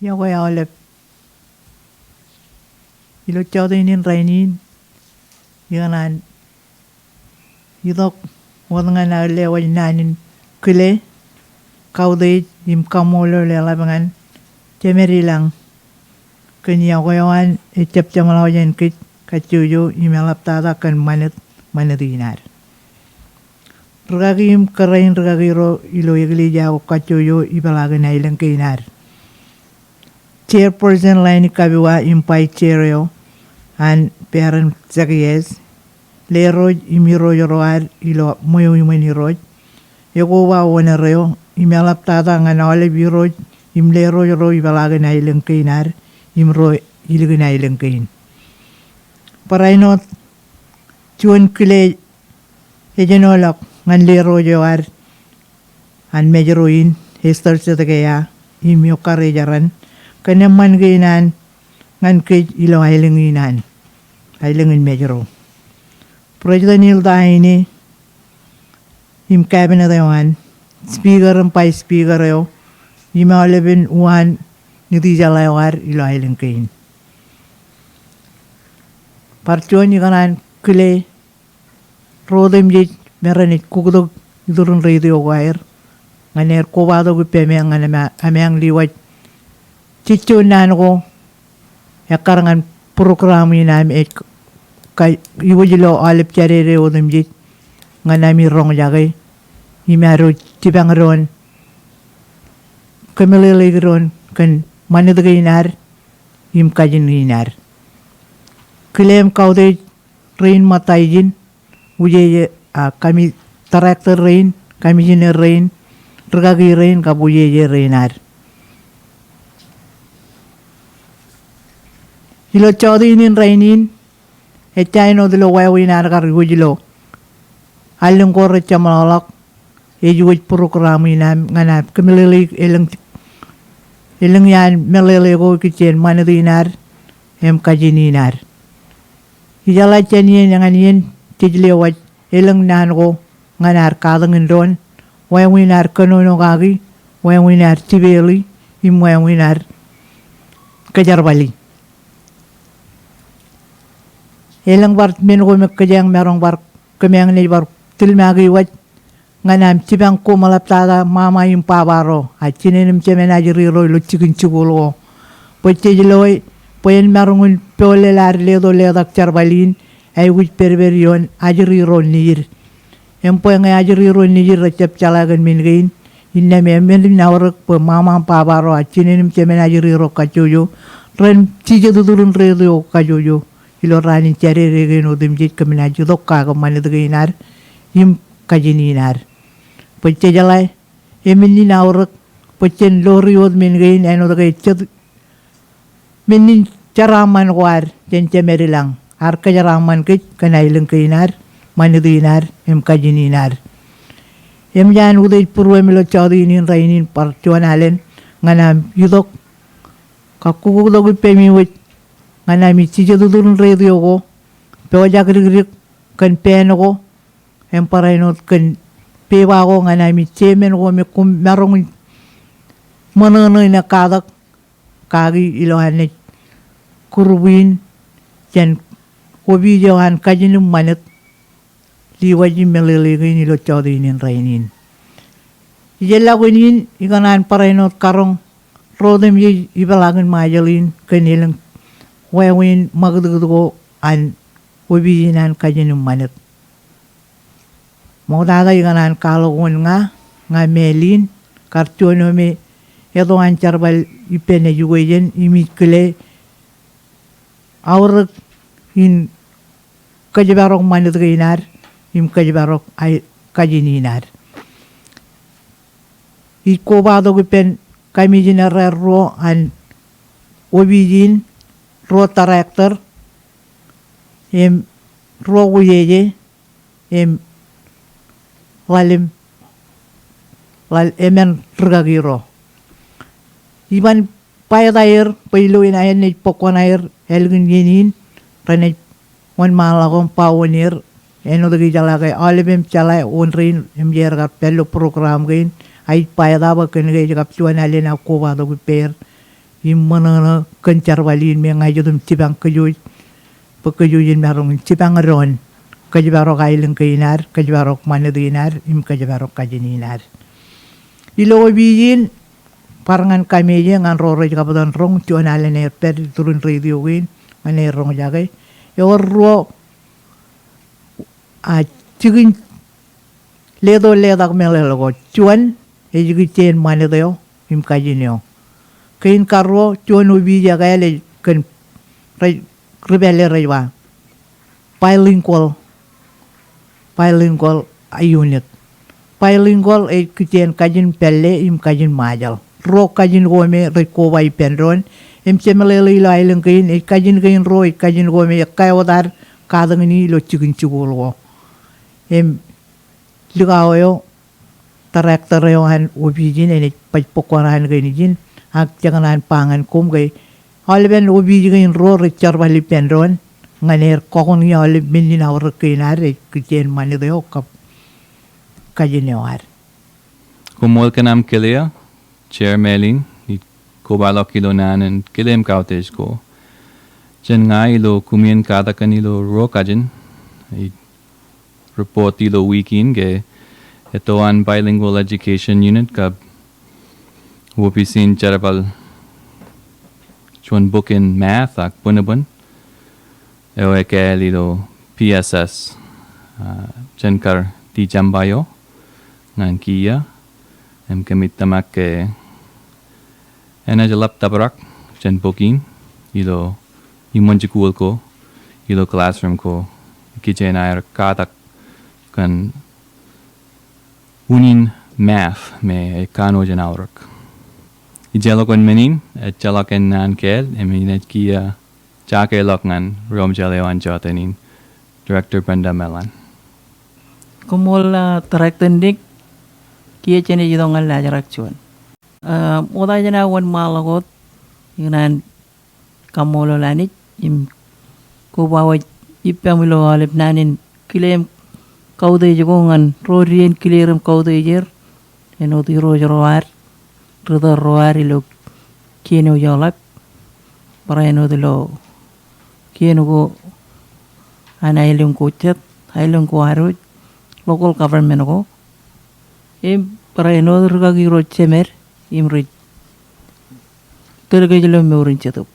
Yagoya olep ilo chawdinin rainin yanan idok wadangan ale wajnanin kule kaude im kamolo le labangan temeri lang kenya goyawan echap chamalawajan kit kachuyo imelap tada kan manadinar ragim karain ragiro ilo yagli jawo kachuyo ibalagan ilang kinar chairperson line kabiwa impai chairyo and parent zakiyes leroj imiro yoroar ilo moyo imani roj yagowa wanareo imelap tada nganawale biroj imlero yoro ibalagan ilang kinar imro iligan ilang kin parainot chuan kile ejenolok ngan lero yoar an mejeroin hester setagaya imyo kare jaran kaneman gainan ngan ke ilo ailinginan ailingin mejero President Hilda ini im cabinet yawan speaker empai speaker yo ima leben uan niti jalawar ilo ailingin parchuan ikanan kile rodem jit meranit kukudog idurun radio wire nganer kobado gupemeng ameng liwat cicu nano yakarangan program inam ek kay iwajilo alip charere odem jit nganami rong jagay imaro tibangron kamililigron kan manidagainar im Kajin inar claim kaude rain matayjin uje kami tractor rain kami jiner rain tergagi rain kabuye rainar ilo chawdinin rainin echaino dilo wawinar karigujilo alung ko rechamalak ejuj program inam nganap kemililig elang yan melele ko kitchen manadinar em Kajininar ijala chanien yang anien tijlewat elang nan ko nganar kadangin ron wawinar kanono kagi wawinar tibeli im wawinar kajarbali elang bar men ko mekkajang merong bar kemeng ni bar tilmagi wat nganam tibang ko malaptada mama im pabaro achinen chemenajiri ro luchikin chugulo pochejloy poyen merong polelar ledo ledak charbalin ay wit perverion ajiri ro nir empo yang ajiri ro nir recep calagan mingain inna me men nawrak po mama pabaro achinen chemenajiri ro kachuyo ren chijudurun redo kachuyo ilo rani cari regeno dimjit kemenaju dokka kemanadagainar im Kajininar pecce jalai eminni nawrak peccen loriod mingain eno dagai chat minni caraman war cence merilang ar kajaraman ke kanailang kainar manadainar im Kajininar em jan uday purwe milo chawdinin rainin parchuan alen nganam yudok kakukudog pemiwit nganami chijadudurun radio ko pewajak rigrik kan peno ko emparainot kan pewa ko nganami chemen ko me merong mananoy na kadak kagi ilohan ni kurwin jan kobi johan Kajinum Ṃanit liwaji meliligin ilo chawdinin rainin ijela kunin ikanan parainot karong rodem ibalagan majalin kanilang wawin magdugo an ubijinan Kajinum Ṃanit mo daga ikanan kalokon nga melin kartuano me edo an charbal ipene juwejen imikle aur in kajibarok Ṃanit gainar im kajibarok ay Kajininar ikobado gipen kami jinarro an ubijin ro tractor em ro uyeje em wal emen rgagiro iban payadair pailuin ayan ni pokonair elgin yenin rene wan malagom pawonir eno dagi jalagay alibem chalay onrin emjer ka pelo program gain ay payadaba kenegay kapsuan alin ako wado per im mana kencar walin me ngai jodum cibang kejuj pekejujin merong cibang ron kejubarok ailing keinar kejubarok mana dinar im kejubarok kajininar ilo bijin parangan kami je ngan roro kabudan rong cuan alen per turun radio win ngane rong jagai ro a cigin ledo ledak melelo cuan e jigi chen mana deo im kajinio kain karro cuan ubi jagai le kan rebele rewa bilingual unit bilingual e kitchen kajin pelle im kajin majal ro kajin gome reko bai penron em chemelele ila ilang kain e kajin ro e kajin gome kayodar kadang ni lo chikin chugolo em ligawo tarakter yo han ubijin e pagpokoran kain jin ak janganan pangan kum kay halben ubijin ro rechar bali penron nganer kokon ya le minina or kainar e kitchen mane deo kap kajin war kumol kanam kelia chair mailing ko balok kilo nanen kilem kautage ko chen ngai lo kumien kata kanilo ro kajin report ilo weekend ge ito an bilingual education unit kab wopisin charabal chuan book in math ak punabun ewe ke lilo PSS chen kar ti jambayo ngan kia em kamit tamak ke ena jalap tabarak chen booking ilo imonjikul ko ilo classroom ko kitchen air katak kan unin math me kano janaurak ijalo kon menin jalak en nan kel eminet kia jake loknan rom jalewan jotenin director Brenda Melan kumol taraktendik kia chene jidongan lajarak chuan moda jana wan malagot inan kamolo lanit im ko bawa ipamilo alip nanin kilem kaude jogongan rodien kilerem kaude jer enoti rojar roar ilo kieno yolap para enoti lo kieno go anailung ko chat ailung ko haru local government go para enoti rugagi ro chemer imri terga jelo meurin chatup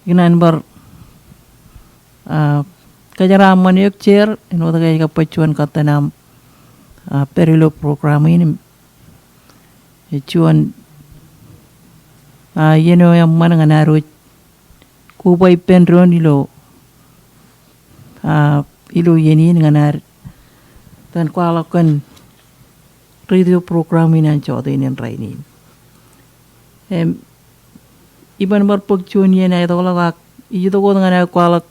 ginan bar kajara maniok chair enota kay kapachuan katanam perilo program ini chuan yeno yang mana nganaru kubai penron ilo yeni nganar dan kualakan radio program ini ancoda ini raini iban barpok chuan yena itu kalau itu kau nganar kualak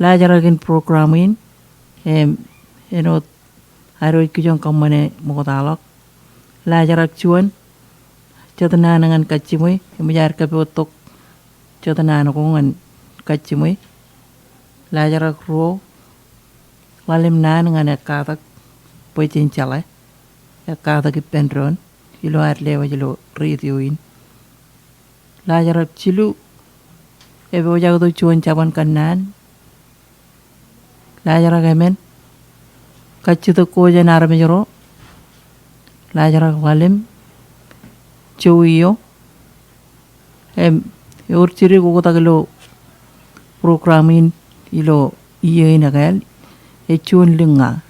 lajarakin program ini enot harus kijang kamane mokotalak lajarak chuan catana nangan kacimui mejar kapotok catana nangan kacimui lajarak ro lalim nangan katak poitin chala katak pendron ilo arlewa jilo radioin lajarak cilu ebo jagdo chuan caban kanan lajarak emen kacito ko janar mejoro lajarak walim cuyo urciri ko tagalo programin ilo iya inagal chun linga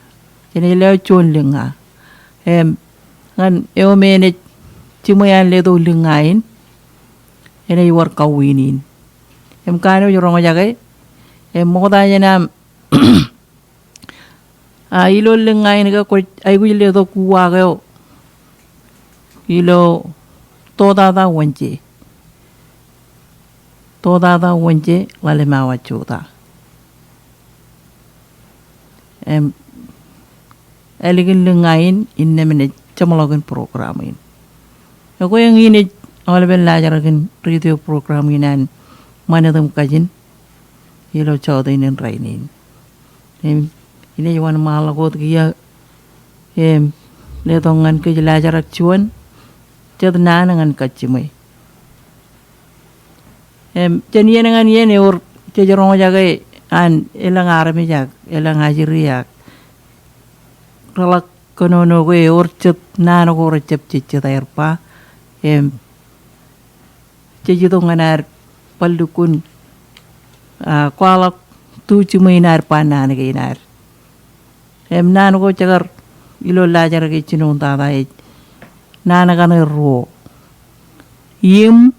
jenela chun linga ngan mene cimoyan ledo lingain ene war kawinin kano jorong jagay moda janam ilo lingain ka ko ay gu ledo kuwa kayo ilo todada wanje wale mawa chuta eligin lengain inne mene chamologan programin ako yang ini awal ben lajarakin radio programinan manadam kajin ilo chawda inen rainin ini jawan malagot kia letongan ke lajarak chuan Chat nanangan kachimay. Chen yenangan yen or chejarong jagay an ilang arami jag, ilang hajiri jag. Ralak kono go or chat nano go recep cicit air pa. Cejitonganar paldukun kualak tu cumainar panan gainar. Nano go cagar ilo lajar ke cinung tata nana kana ro. Yim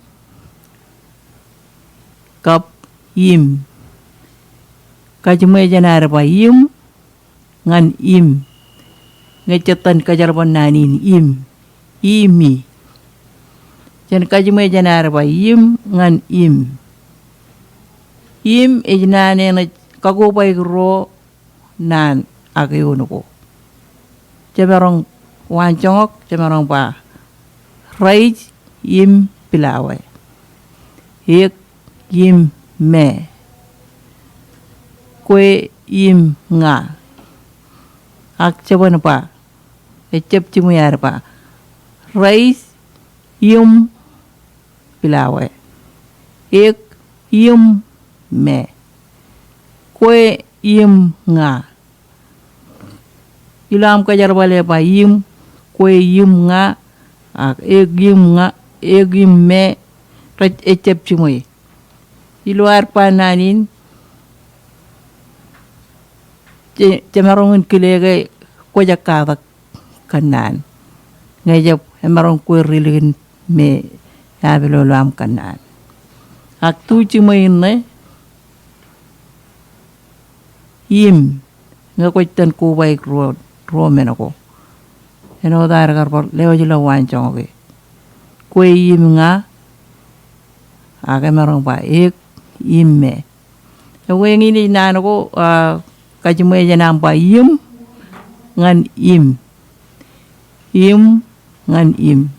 kap yim. Kajumai janar pa yim ngan im. Ngecetan kajarban nanin im. Imi. Jan kajumai janar pa yim ngan im. Im ejnane na kagopai ro nan agayuno ko. Cemerong wancongok cemerong pa. Raij yim pilawai. Hik yim me. Kue yim nga. Ak ceban pa. Ecep cimuyar pa. Raij yum pilawai. Hik yum me. Kue yim nga. Ilam kajar bale pa yim. Kue yim nga. Ak yim nga. Yim me. Raj ecep cimuy. Iluar pa nanin. Cemerongin kilegay. Kujak katak kanan. Ngajap emarong kue rilin me. Yabilo lam kanan. Ak tu cimuy ne. Yim. Ngakwaitan kubay ro men ako. Eno dar karpor leo jila wancong oke. Kue yim nga. Ake merong pa ik yim me. Ewe ngini nano ko kajumay janang pa yim ngan im. Im ngan im.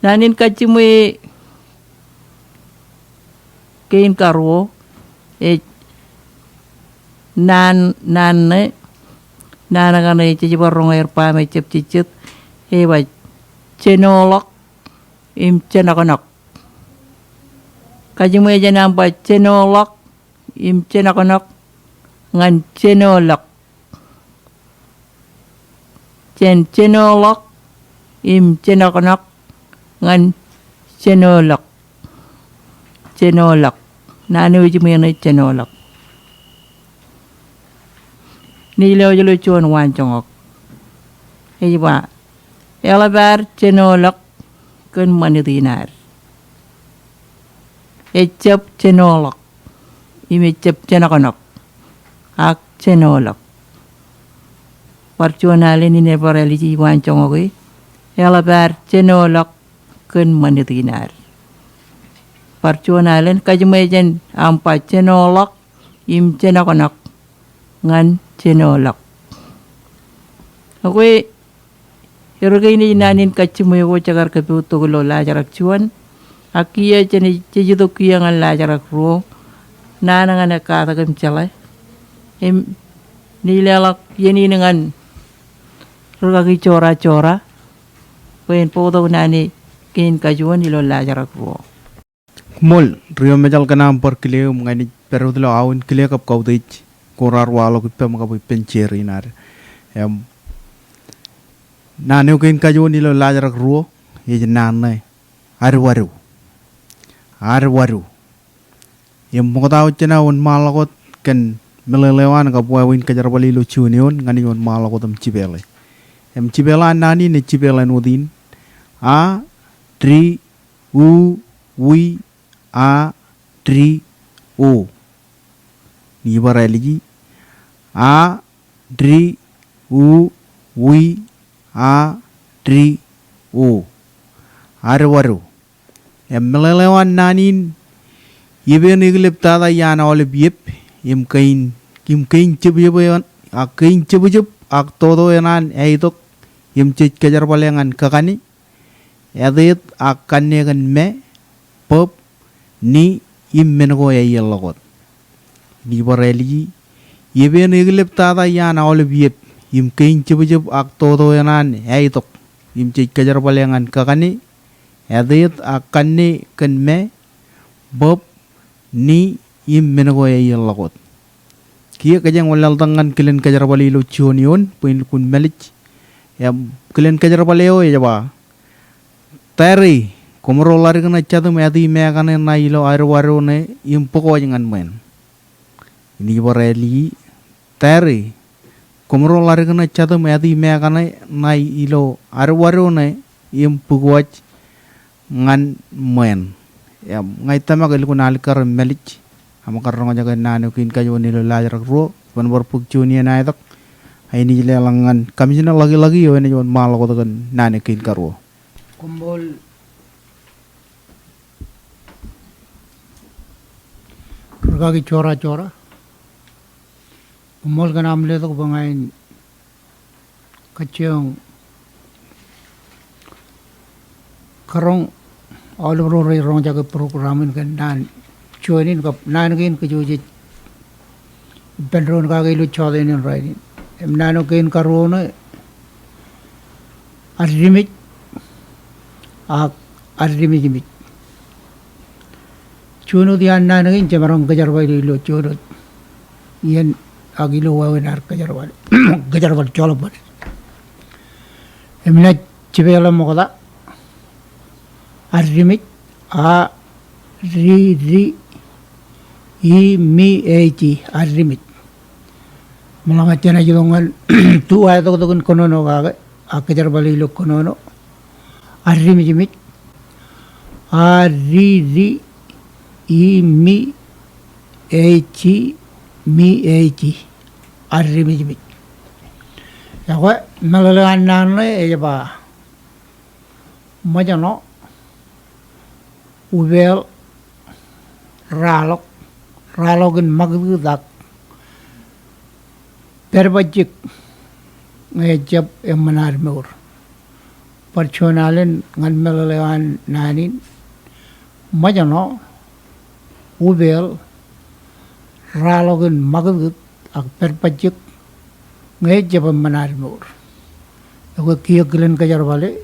Nanin kajumay kain karo nan ne nana kana cibarong air pa may cep cicit ba cenolok im cenakonok kajumay janang pa cenolok im cenakonok ngan cenolok cenolok im cenakonok ngan cenolok nani ujimay na cenolok nileo jelo chuan wancongok ba elabar cenolok kun manidinar ecep cenolok imi cep cenakonok ak cenolok parchuanale ni nebareli ji wancongok elabar cenolok kun manidinar parchuanalen kajumejen ampa cenolok im cenakonok ngan cenolok. Aku irugay ni nanin kacimuy ko cagar kapiuto gulo lajarak cuan. Akiya ceni cejudo kiya ngan lajarak ro. Nana ngan nakatagam calay. Nilelak yeni ngan rugagi cora. Kuen podo nani kin kajuan ilo lajarak ro. Mol rio mejal kanam por kileo ngani perudlo awin kileo kap kaudich. Korar walo kipe makaboy penceri nar nane ukin kajo nilo lajarak ruo ye nane arwaru mukataw chena un malakot ken melelewan ka buawin kajar bali lo chunion ngani un malakot cibele cibela nani ne cibela nudin a tri u wi a tri o ni baraligi a tri u wi a tri o arwaru melelewan nanin yebe niglip tada yana olip yep kain cibujup kain cibujup ak todo yanan eitok cik kejar balengan kakani edit akan negan me pop ni mengo yellogot ni bareligi yebe niglip tada yana olip yep kain cibujup ak todo yanan eitok im cik kajar balengan kakani edit akanni kenme bob ni im menago ya lakot kia kajang walal tangan kilen kajar bali lo chionion puin kun melich ya kilen kajar baleo ya ba tari komro lari kana chadu me adi me kana na ilo arwaro ne im poko jangan men ini boreli tari komro lari kana chadu me adi me kana na ilo arwaro ne im poko ngan men ya ngai tama kali kun alkar melich amakar ronga jaga nanu kin kayo nilo lajar ro ban berpuk juni na itak ini lelangan kami jina lagi yo ini jon mal ko kan nanu kin karo kumbol Rugagi chora kumbol ka naam le to bangain kachiyong karong all over rong jaga programin kan nan chuanin ka nan kin ka juji benron ka gailu choden in right em nano kin karona arrimit arrimit chuno dian nan kin jamarong gajarwai lo chuno yen agilo wawenar gajarwal cholobal emna chibela mokoda arrimit a ri I mi eji arrimit malanga tena jilongan tu ay to kun konono ga akajar bali lo konono arrimit a ri I mi eji arrimit ya wa malalan nan e ba majano ubel ralogin magdudak perbajik ngejab emanar meur perchonalen ngan melelewan nanin majano ubel ralogin magdud ak perbajik ngejab emanar meur aku kiaglen kajar bale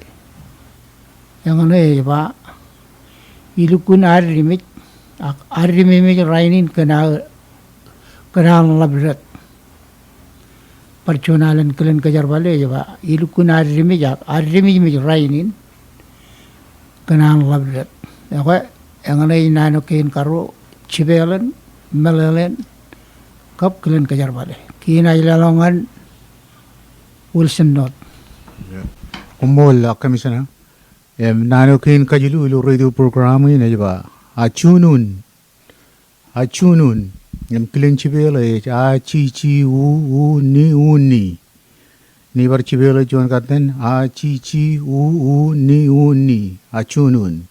yang ane ba ilukun arrimit arrimit rainin kenal labret percunalan kelen kejar balik ya pak ilukun arrimit rainin kenal labret ya pak yang ana nano kain karo cibelan melelen kap kelen kejar balik kina ilalongan Wilson not kumbol komisioner nano kain kajilu ilo radio program ini aja Achunun yang kelen cibela a ci u ni bar cibela juan katen a ci u ni achunun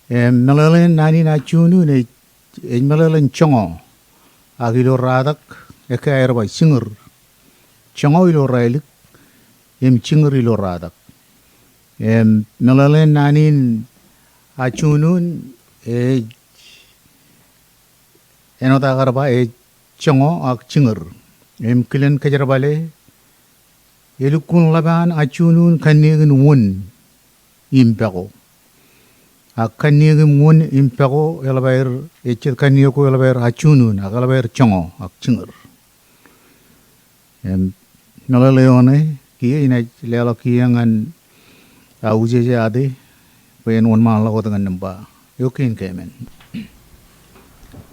melalen nani na chunun melalen chongo agilo radak eka air ba singer chongo ilo railik chinger ilo radak melalen nani achunun enota garba chongo ak chinger kilen kajarbale elukun laban achunun kanigin won impego ak kanigin won impego elabair echet kanigo elabair achunun ak elabair chongo ak chinger nalaleone kiye ina lelo kiyangan aujeje ade pen won ma lago dengan nemba yokin kemen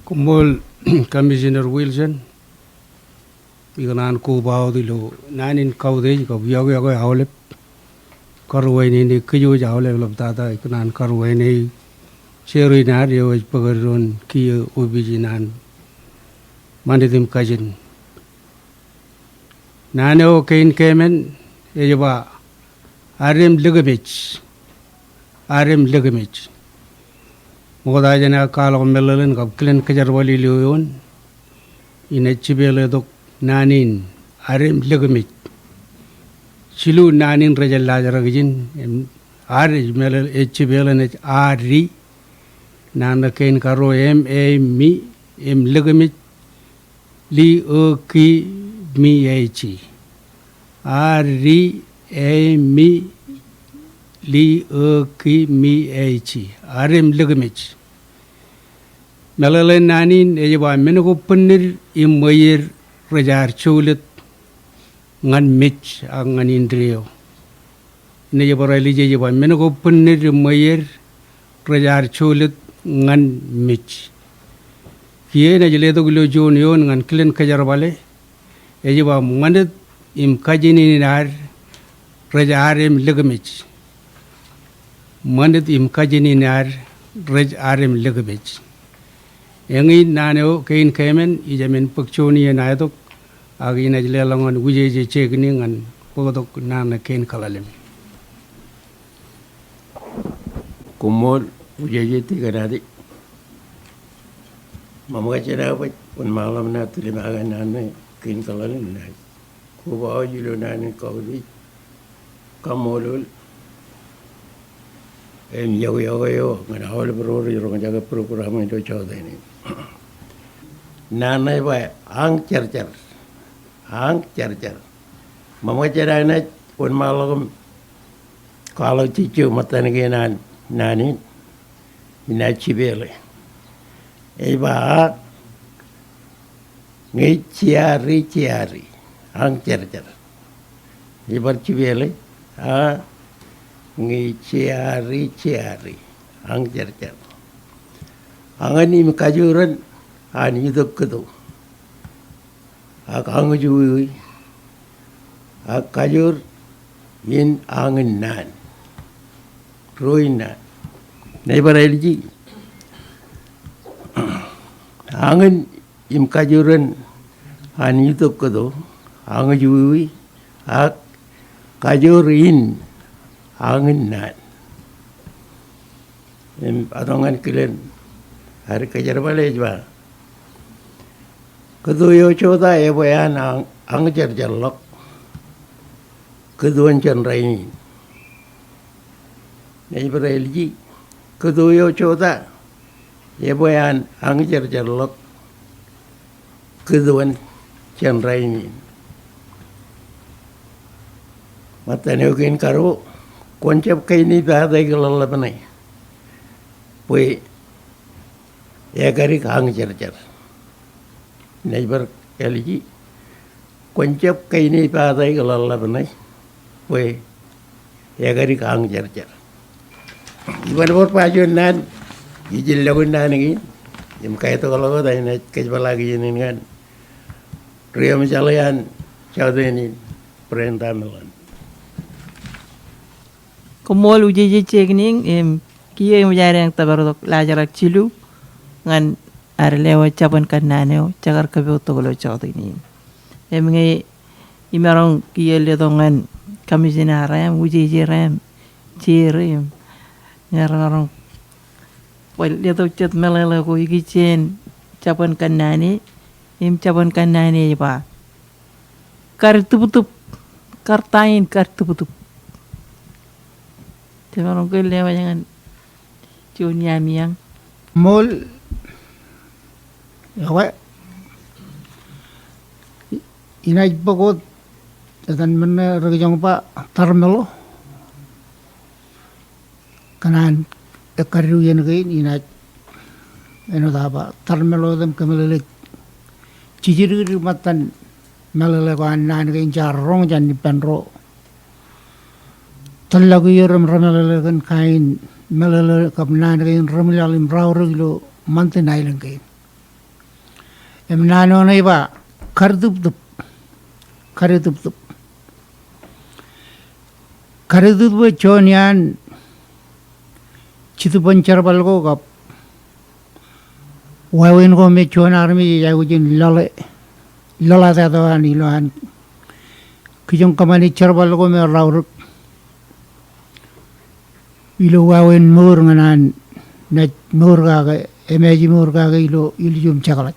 Kumul Commissioner Wilson iganan ko bawo dilo nanin kaude ko biyago yago hawlep karwai ni kiyo jawle lobtata iganan karwai ni seri nar yo pagaron ki obijinan manidim Kajin nano kain kemen ejaba arim ligamich Moda jana kalau melalen kap klen kejar wali liyon ina cibele dok nanin arim ligamich silu nanin rajal lajar gajin ari melal cibele ne ari nana kain karo mi ligamich li o ki mi echi ari mi li ki mi echi arem ligmich melale nanin ejiba menugo punir imayir rajar chulit ngan mich ngan indrio ne jabara li jejiba menugo punir imayir rajar chulit ngan mich kiye na jele to glo jon yon ngan klen kajar bale ejiba manit im kajini nar rajarem ligmich manit im kajini nar rajarem ligmich yangi naneo kain kemen ijamin pukchoni naidok agi na jile langon wuje chekni ngan pogodok nana kain kalalem kumol wuje tigaradi mamaga chera ba un malam na tulima ga nana kain kalalem na ko ba julo nana kawdi kamolul em yo ngana hol bro ro jaga program do chodeni nana ba ang charchar mama chera na un malam kalau cicu matan ge nani ina chibele ba ngi chiari ang charchar ibar chibele ngi chiari ang charchar angani kajuran ani dokdo ang juwi kajur in angin nan ruina neighbor elji angin im kajuran ani dokdo ang juwi kajur in angin nan em adongan kilen hari kajar bale jwa keduyo choda eboyan ang jarjalok keduan chanrai neighbor elji keduyo choda eboyan ang jarjalok keduan chanrai matane kin karo konsep kaini bada galala banai poi ya gari kang jarjar neighbor elji konsep kaini bada galala banai poi ya gari kang jarjar ibar bor pajon nan ijil lagun nan gi im kay to kalau dai na kejbala gi nin kan riam jalayan chaudeni prendamelan kumol uje chekning em kiye mujare ang tabarok lajarak chilu ngan arlewa chapan kananeo chagar kabe togolo chaudini em ngi imarong kiye le dongan kamisina ram uje ram chirim ngarong wal le to chat melala ko igichen chapan kanani im chapan kanani ba kar tubutup kartain kar tubutup temarong ko lewa jangan chunya miang mol yawa inaj bagot dan mana rajang pa tarmelo kanan ekaru yen gain inaj eno daba tarmelo dam kamelele cijiru matan melele ko anan gain jarong jan di penro talagu yeram ramelele kan kain melele kapnan gain ramelalim rawrilo manten ailen gain em nano nei ba kardup chonian chitu panchar balgo gap wawen go me chon army jagujin lala ta do ani lohan kijong kamani charbal go me rawruk ilo wawen mur nganan na mur ga emeji mur ga ilo iljum chakalat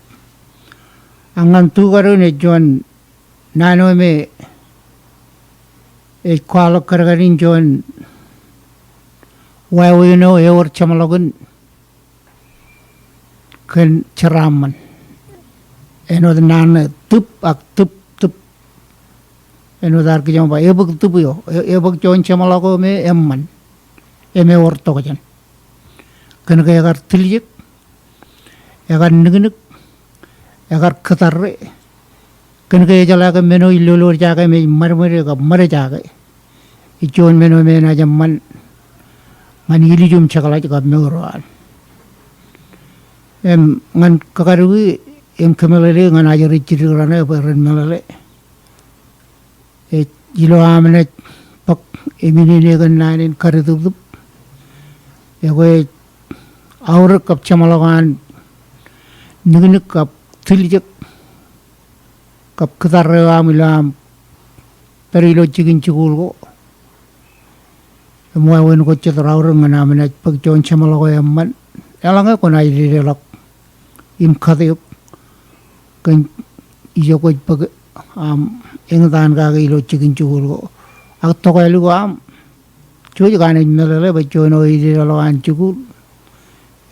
angan tu garo ne jon nano me e kwalo kargarin jon wawino ewar chamalogun kan ceraman eno nana tup eno dar ki jom ba ebuk tup yo ebuk jon chamalogo me emman eme orto kajan kan ga agar tiljik agar nignik agar khatarre kan ga jala ga meno ilolo jaga me marmare ga mare jaga ijon meno me na jamman man ili jum chakala ga meoran ngan kakarugi kamelale ngan ajari chirana baran melale ilo amne pak emini ne gan nanin karidu egoy aur kap chamalagan nignik kap tiljik kap katarre amilam perilo chigin chigulgo mo wen ko chetra aur ngana amne pak jon chamalago yamman elanga ko na ire lak im khadep kan iyo ko pag engdan ga ilo chigin chugulgo ak to ko elu am chuji ga ne melale ba jono ire lo an chugul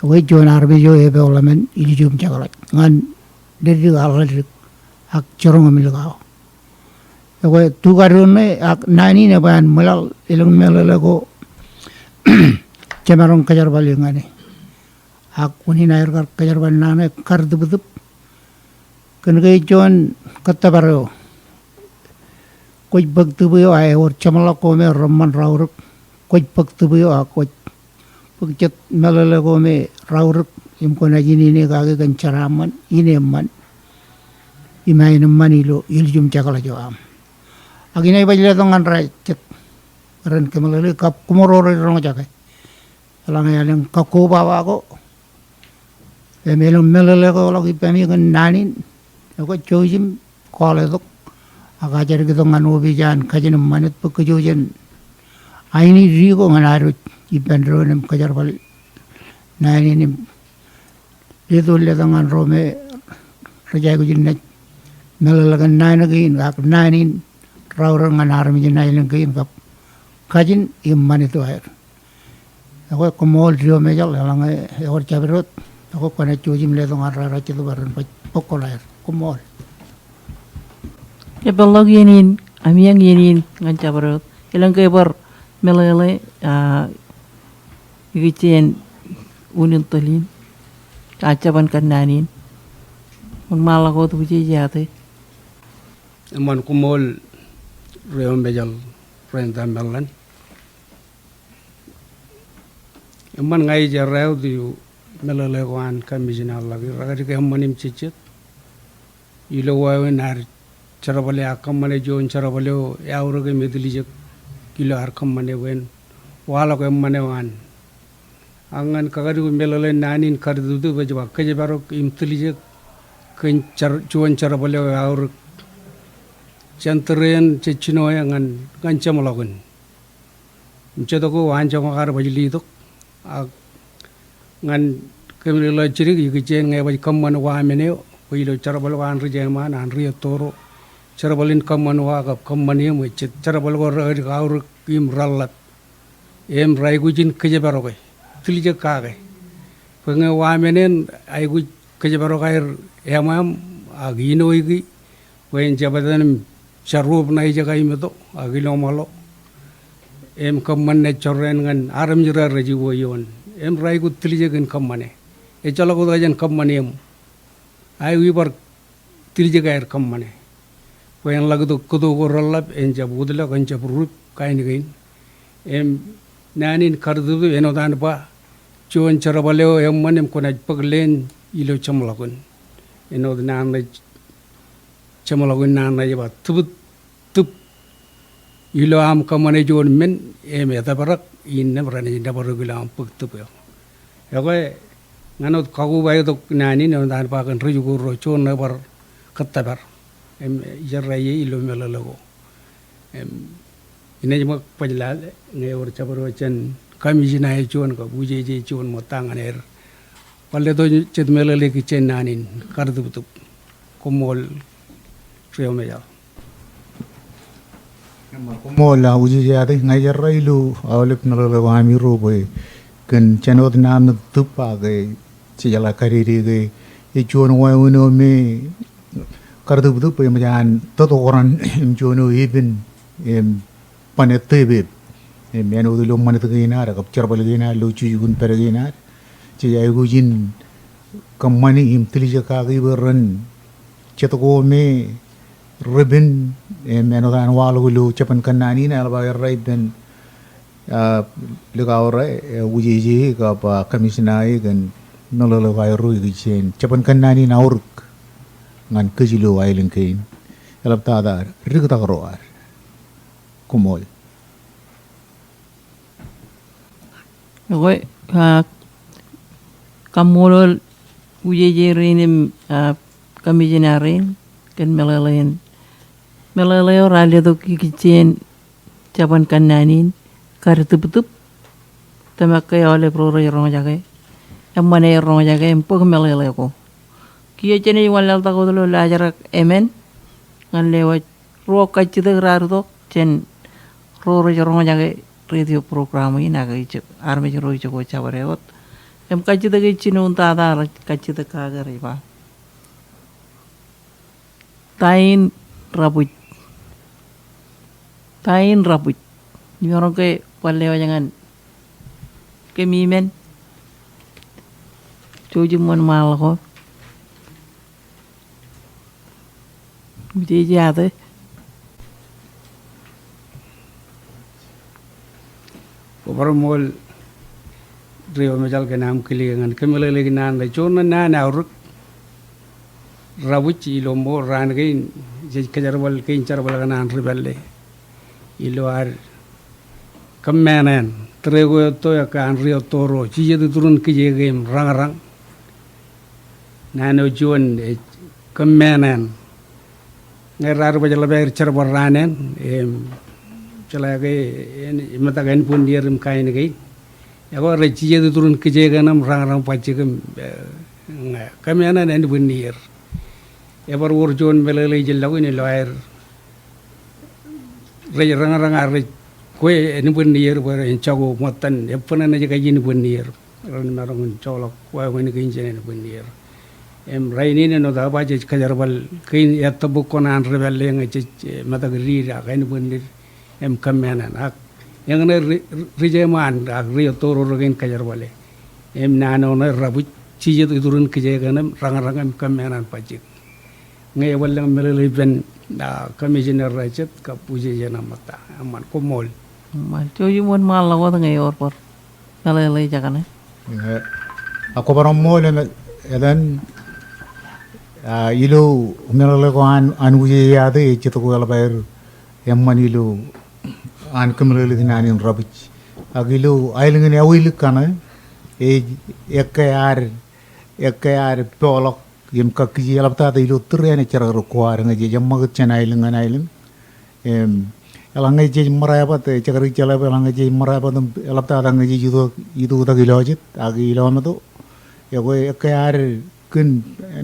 we jon arbe jo e bolamen ili jum chagala ngan dedi ga ak chorong amil ga we tu ga rone ak nani ne ban melal ilung melale go cemarong kajar bali ngane ak kuni nair kar kajar ban nane kar dubup kan ga jon katabaro कोई भक्त भी आए और चमलकों में रमन राउरक कोई भक्त भी आ कोई भक्त मललकों में राउरक इनको नजीनी ने कागे कंचरामन इन्हें मन इमाइन मन इलो इल्जुम चकला जो आम अगिने बजले तो ngан rai cek ren kemelele kap kumoro rong jaga lang yang kaku bawa ko emelum melele ko lagi pemi kan nanin ko chojim kole to agajar gitu ngan Opij Kajin Ṃanit pekejojen aini rigo ngan arut ibandro nem kajar bal nani nem itu le ngan rome raja gujin net melalagan nani gin ak nani rawr ngan armi jin nai gin kap Kajin Ṃanit air ako komol rio mejal lang or chabrot ako kana chojim le ngan ra chitu baran pokolar komol ya balog yenin amiyang yenin ngan chabarot ilang kay bar melele gichen unin tolin kacaban kan nanin un malago tu ji jate man kumol reom bejal renta melan man ngai jarau di melele wan kamijina lagi ragari ke manim chichet ilo wa nar charabale akamane jon charabale yaurage medlijek kilo arkamane wen wala ko mane wan angan kagari melale nanin kardudu bajwa kaje barok imtlijek ken jon charabale yaur chantren chechino angan ganchamalagun mchedo ko wan jong gar bajli dok ngan kemelo chirig yigen ngai baj kamman wa mene ko ilo charabale wan rijeman an riya toro charabalin kamman waga kammani mo chet charabal go gaur kim rallat em rai gujin keje baroge tilje kage penge wa menen ay guj keje baroge emam agino igi wen jabadan charub nai jaga imedo agilo malo em kamman ne chorren ngan aram jira reji wo yon em rai gu tilje gen kammane e chalo go dajan kammani em ay wi bar tilje gair kammane wen lagdo kudo go rollap en jabudla kan jabrup kain gain em nanin kardu enodan ba chon charabaleo em manem konaj paglen ilo chamlagun enod nan chamlagun nan ba tub tub ilo am kamane jon men em eta barak in nebrane dabarugila am pugtup yo yago nganot kagu bayo dok nanin enodan ba kan rujugo ro chon na bar kattabar em jarraye ilo melalago em ine jama pajlal nge or chabaro chen kamijina e chon ko bujeje chon mo tanganer palle do chet melale ki chen nanin kardu tup komol treo ya Mola uji jade ngai jarrai lu awlep nalala wami roboy kan chanot nam tupa ge chijala kariri ge e chon wa uno me kardu budu pe majan toto koran jono ibin em panetebe meno de lo manit ginar kap charbal ginar lo chu gun per ginar ci ay gujin kam mani im tilija ka gi beran cetgo me ribbon meno dan walu lo chapan kanani na ba rai ben lugaura wujiji ka pa kamisnai gan nololo ga ru gi chen chapan kanani na urk ngan kejilo ailen kain elap ta dar rigta roar kumol Rồi kamulol ujejerin kamijinarin kan melalayan melalayo ralya to kikicen capan kananin karitup tamakay ole proro yorong jage amane yorong jage empok melalayo ko kiye chene walal ta ko lo lajarak emen ngan lewat ro kachite raruto chen roro yorong jage radio program ini naga ijo arme jero ijo ko chabarewot em kachite ke chinun ta da kachite ka gari ba tain rabut nyorong ke paleo jangan ke mimen jujumon mal ko jadi jate Overmol Rio Majal ke naam kiliangan kemele lagi nan le chona nan auruk rabuci lombo ran gain je kajarwal kain charwal nan ribelle ilo ar kammanan trego to ya kan rio toro chije de turun kije game rang nano juan kammanan ngerar bajal ber charwal ranen chala ke mata gain pun dia rim kain gai ya ko re chije de turun kije ganam rang pachigam kammanan and pun dia ever wor jon belele jelaw ni loer re rang ar ko ni bun nier ber en chago motan epana na jaga jini bun nier ran marong cholo ko woni kin jene bun nier em raini no da ba je kajarbal kin yatabu konan rebelle ngi mata ri ra kain bun nier em kamena ak yang ne rijeman ak ri toro rogen kajarbale em nano na rabu chije turun kije ganam rang em kamena pajik ngay walang melele ben commissioner rachet ka puje jana mata aman ko mol mal jujumon mal lawo ngay or melele jakane ako param mol edan ilo melele ko an wuje yade chito ko ala bayr yamman ilo an kumrele dinani rabich agilo ailingani awil kana ekkayar polok yem kakji alapta da ilo trene chara rokwar ngaje jamma chanail nganail alanga je maraba te chakari chala alanga je maraba alapta da ngaje idu da gilojit agi ilomado yago ekayar kun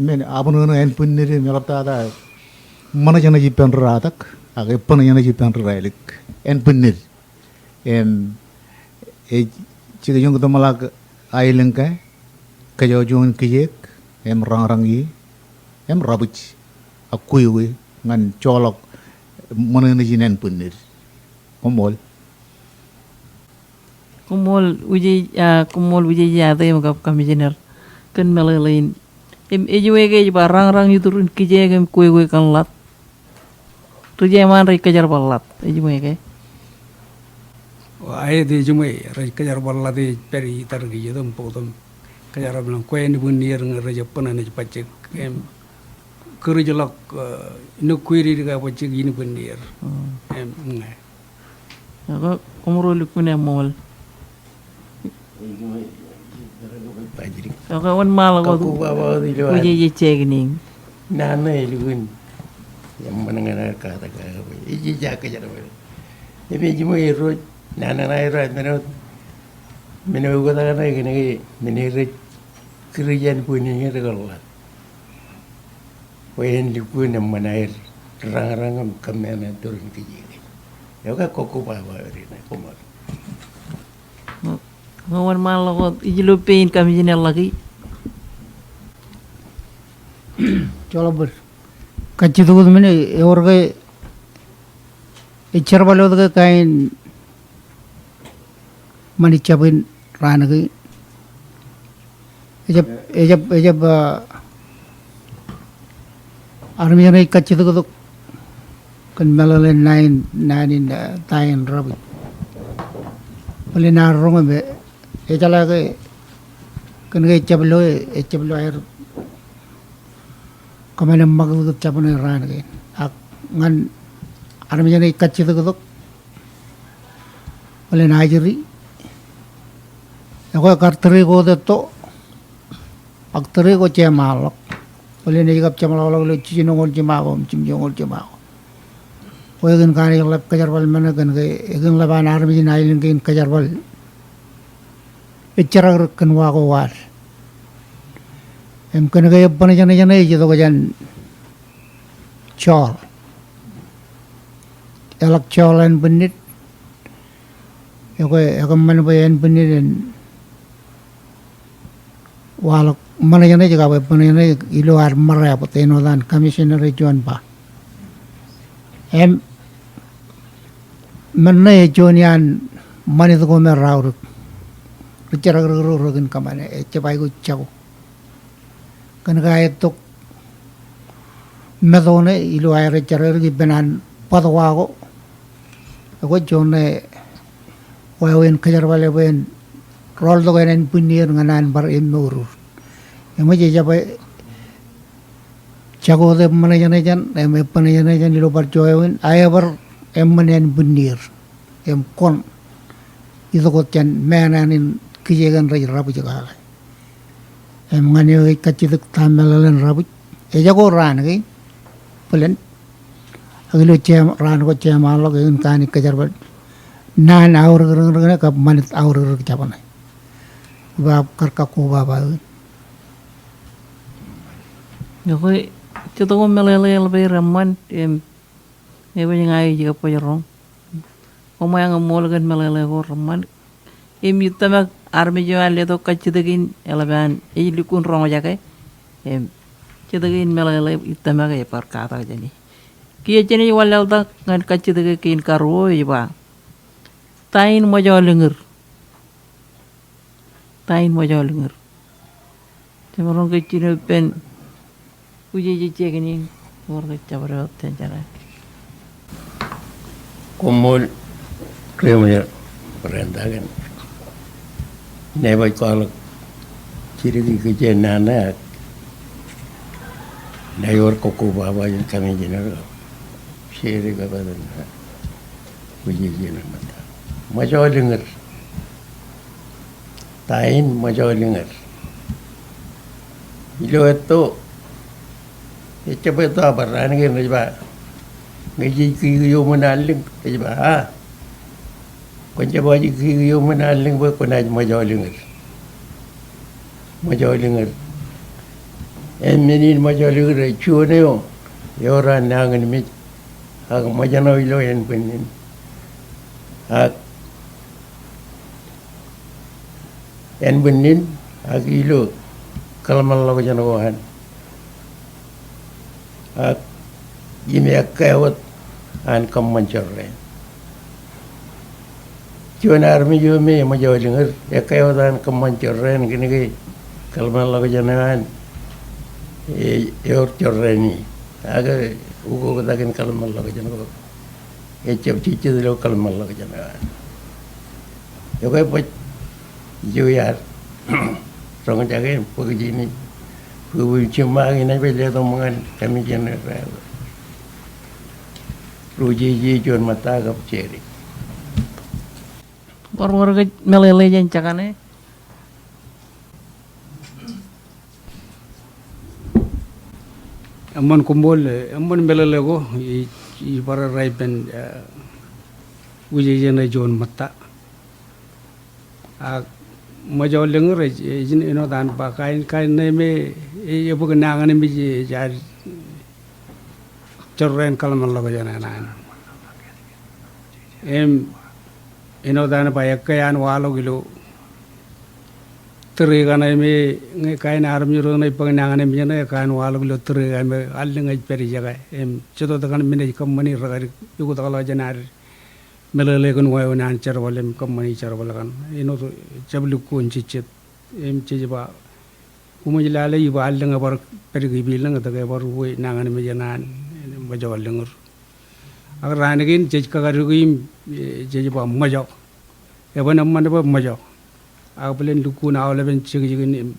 men abunu en punnire alapta da mana jana ji pen ratak agi pen jana ji pen railik en punnir e chiga jong malak ailengka kajo jong kijek em rang yi em rabuch akuiwe ngan cholok monene jinen punir komol uji ya de magap commissioner kan melelein em ejuwe ke barang yuturun kije gem kuwe kan lat tuje man rai kajar balat ejuwe ke ay de jume rai kajar balat de peri targi yedum potom kajar bilang kue ni pun nier ngeraja pernah ni pacik em kerja lak nukuiri dekat pacik ini pun nier em ngai. Aku kumuru lukune mall. Aku wan mal aku uji cek ni. Nana ilun yang mendengar kata iji jaga jaga. Tapi cuma iro nana iro Mene ko ta na gene mene re kriyan puni ngi regalat wen li puni manair rang kamena turun kiji yo ka koko ba ri na komar Ngawan mal ko ijilupin kami jinel lagi चलो बर कच्ची तो मैंने और के इच्छर वाले तो कहीं Ṃanit cabin ranagi ejab army janai kacchidu kodok kan melale nine in tayin rabi palinar ronga be ejala ke kan ge chablo air kamane magdu chabne ranagi ak ngan army janai kacchidu kodok pali najiri ako kartri ko to aktri ko chemalok pali negap chemalok lo chinongol chimagom chimjongol chimago oegen kani lab kajarbal mana kan ge egen laban army nailin kin kajarbal icharar kan wa ko war em kan ge bana jana je to jan chol elak cholan benit ako man bayan benit walak mana jana juga apa mana jana ilo ar marah apa teno dan commissioner John ba em mana John yan mana itu kau merau bicara kan kamane coba ikut cago kan kaya itu metode ilo air bicara di benan patawago aku John wawen kajar bale wen rol to ganen punir nganan bar imur emo je jabe chago de mana jana jan em pana jana jan lo bar joyen ayabar em manen punir em kon itu ko jan menanin kijegan rai rabu jaga em ngane kacciduk tamelalan rabu e jago ran gi pelen agilo cem ran ko cem alo gen kani kajar bal nan aur gereng ka Ṃanit aur capana bab karka ko baba Ako ito ko melele lebih raman em ngai juga poyorong omaya ngamol gan melele ko raman em yutama army jual le to kaccidagin elaban e likun rongo jake em cidagin melele yutama ga par kata jani kiye jeni walal da ngan kaccidagin karo iba tain mojo lengur Timorong ke Cina pen uji gini orang cabar tenjara. Kumul kremnya berantakan. Nebai kalau ciri kerja nana, nayor koko baba yang kami jenar, ciri baba dan uji jenar mata. Macam dengar, tain macam dengar. Ilo itu, cepat tu apa? Rana kan rajba, ngaji kiyo menaling rajba ha. Kunci baju kiyo menaling berkunaj macam dengar. Emenin macam dengar, cuci yo, orang nangan mit, agak macam no ilo yang penin, yang benin agak ilo kalau malah kau jangan wahan ini akawat an kemancaran cuman army juga me macam dengar akawat an kemancaran gini kalau malah kau jangan wahan yor corani agak ugo katakan kalau malah kau jangan wahan cep cici dulu kalau malah kau jangan wahan Yokai pun juyar, orang jaga pergi ni, pergi cuma ini bela tomangan kami jenis raya. Ruji jual mata kap ceri. Warga melele yang cakane. Amman kumbol, amman melele go, i para raya pen uji jenis jual mata. Macam lengur izin ino dan pakai kain neme ya bukan nangan neme jadi cerren kalau malah kerana nan ino dan pakai kain walau gitu terikan neme kain arm juru neme pengenangan neme jana kain walau gitu terikan neme aling aja peri jaga jodoh dengan mana company raga juga kalau jenar melale kun wa nan charwalem kamani charwalakan ino to chablu kun chichet em chejba umujilale ibal nga bar pergi bilang ta bar we nangan me janan bajol lengur agar ranagin jej kagarugim jejba majo ebana manaba majo aglen dukun awleben chigin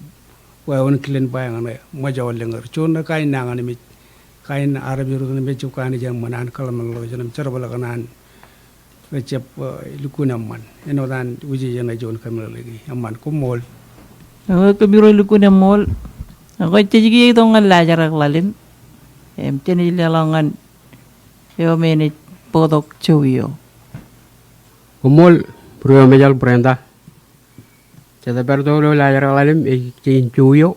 wa on klen bayang na majo lengur chon kai nangan me kain arabi rudun me chukani jam manan kalaman lo janam charwalakanan recep lukunamman eno dan uji jana jon kamera lagi amman ko mol Ko biro lukun mol ko cigi to ngal lajar lalim em teni lelangan yo meni podok chuyo Umol pruyo mejal prenda cada perdo lo lajar lalim e cin chuyo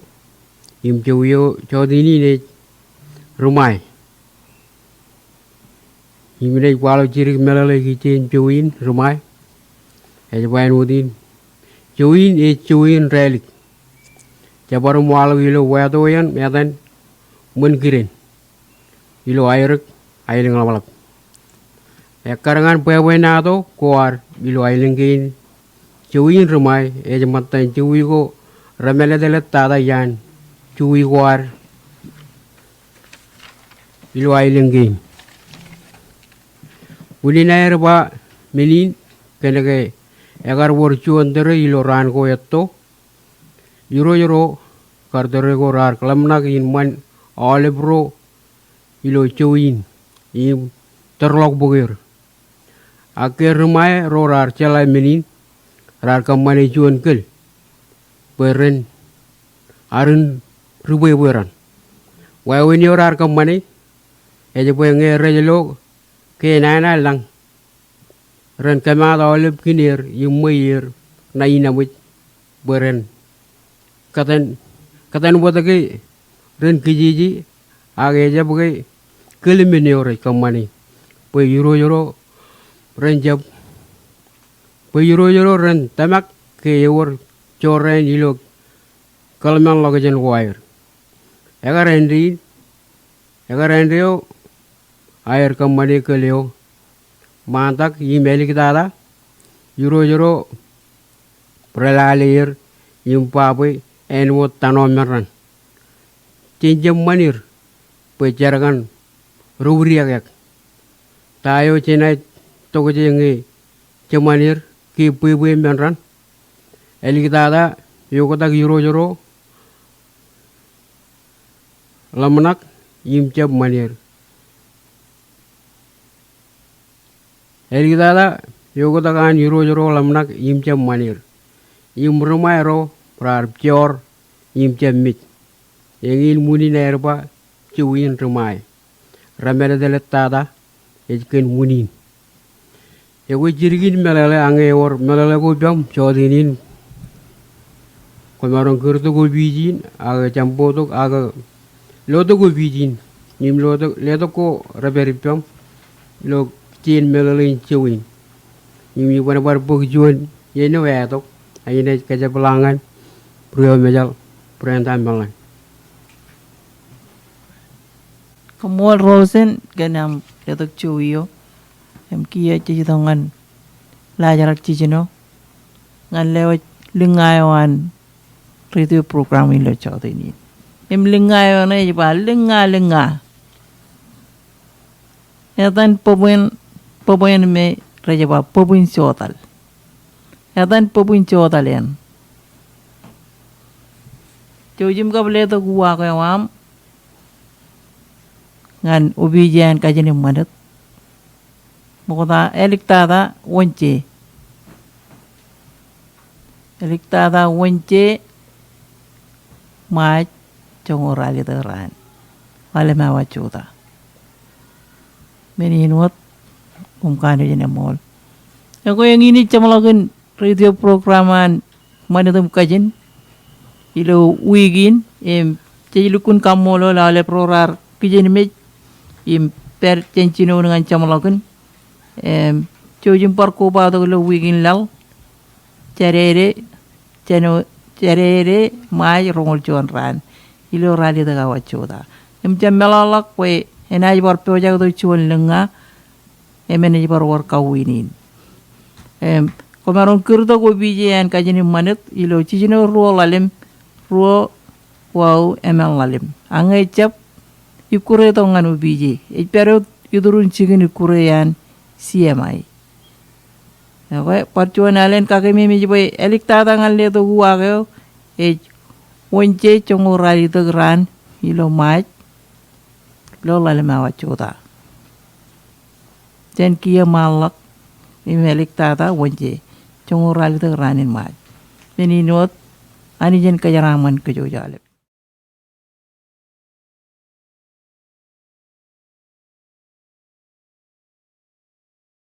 im chuyo chodini ne rumai imine kwalo cirik melale ki cin chuin rumai e jaban udin chuin e chuin relik jabar mual ilo wadoyan medan mun kirin ilo air ngabalap karangan pewe nado kuar ilo ailingin chuin rumai e jamatan chui ko ramele delet tada yan chui kuar ilo ailingin ulinair ba melin kenege agar worchuan dere ilo ran ko etto yuro kardere ko rar kelamnak in man olebro ilo chuin im terlok bugir akhir rumai ro rar celai menin rar kamane chuan kel peren arun rube beran wa wen yo rar kamane e je penge rejelo ke nana lang ren kama oleb kinir yumir na inamit beren katan botake ren kijiji age jabge kelimeniore kamani pe yuro ren jab pe yuro ren tamak ke yor choren ilo kalman logajen wire egarendio air kamani kelio mantak email kita yuro prelalir yumpape enwo tanomeran cinjem manir pecarakan rubriak tayo cenai toko jengi cemanir ki pibu menran elikita yokotak yuro lamanak yimcep manir elikita yokotakan yuro lamanak yimcep manir yimrumairo prar pior yimcep mit yengil muni nerba cuwin rumai ramere deletada ejken munin ego jirgin melale ange or melale go jam chodinin komaron kurto go bijin aga champotok aga loto go bijin nim leto ko raberi pam lo chin melale cuwin nim wana bar bog juan yeno etok ayine kaja pelangan prio mejal prentan malan Kamol rosen ganam letok chuyo em kia citongan lajarak cicino ngan lewat lengayawan radio program ilo chawta ini em lengayawan ay ba lenga yatan pobuen me raja ba pobuen chotal yatan pobuen chotal yan chujim ka letok gua ko yam ngan Opij Kajin Ṃanit mukota eliktada wonche Ṃaaj chongorali teran wale mawachuta meninwat kumkano jene mol ako yang ini camalagan radio programan Ṃanitum Kajin ilo wigin cejilukun kamolo lale prorar kijin me im per cencino dengan camalakan cojim parko ba to lo wigin lal cerere Ṃaaj rongol chon ran ilo rali daga wachoda jamelalak we enaj bar peja to chon lenga emene bar war kawinin Komeron kirdo ko biji yan Kajin Ṃanit ilo chichino ruo lalim ruo wow emel lalim. Angay chap ikure to nganu biji. Pero idurun chigin ikure yan CMI. Okay, parchuan alen kakemi mi jiboy elik tata ngalle to guwa kayo wonche chongo rali to gran ilo Ṃaaj lo lalim awa chota. Jen kia malak imelik tata wonche chongo rali to granin Ṃaaj. Meninot ani jen kajaraman kejo jalep.